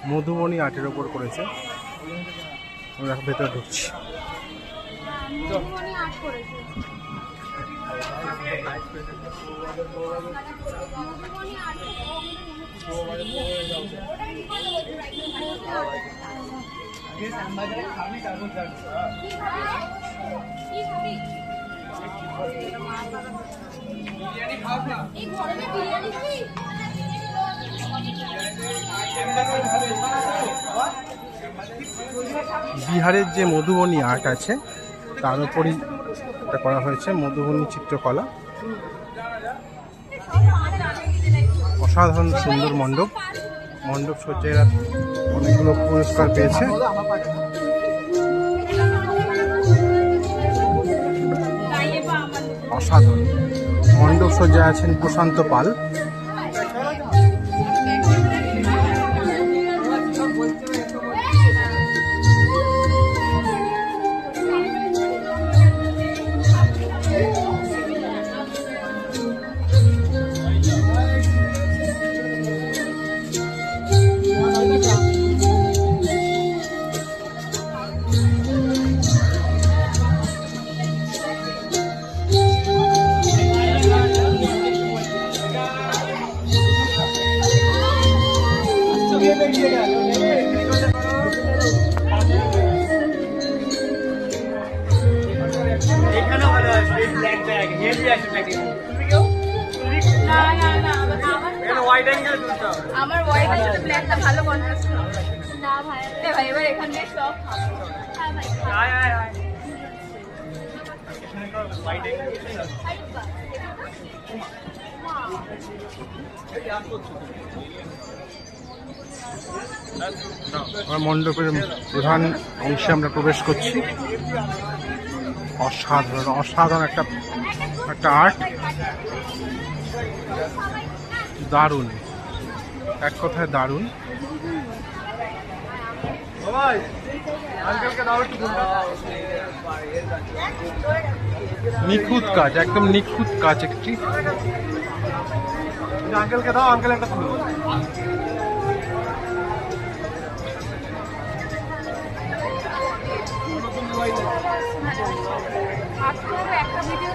মধুবনী আর্টের ওপর করেছে। আমরা এখন ভেতরে ঢুকছি। বিহারের যে মধুবনী আর্ট আছে তার উপরই এটা করা হয়েছে, মধুবনী চিত্রকলা। অসাধারণ সুন্দর মণ্ডপ, মণ্ডপ সজ্জায় অনেকগুলো পুরস্কার পেয়েছে। অসাধারণ মণ্ডপ সজ্জায় আছেন প্রশান্ত পাল। আমার হোয়াইট আর সাথে ব্ল্যাকটা ভালো কন্ট্রাস্ট না ভাই। ভাই এবার এখান থেকে সব হ্যাঁ ভাই আয় আয় আয় হোয়াইট মণ্ডপের প্রধান অংশে আমরা প্রবেশ করছি। অসাধারণ অসাধারণ একটা আর্ট, দারুণ, এক কথায় দারুণ। নিখুঁত কাজ, একদম নিখুঁত কাজ একটি। আঙ্কেলকে দাও, আঙ্কেল একটা ফুল। একটা ভিডিও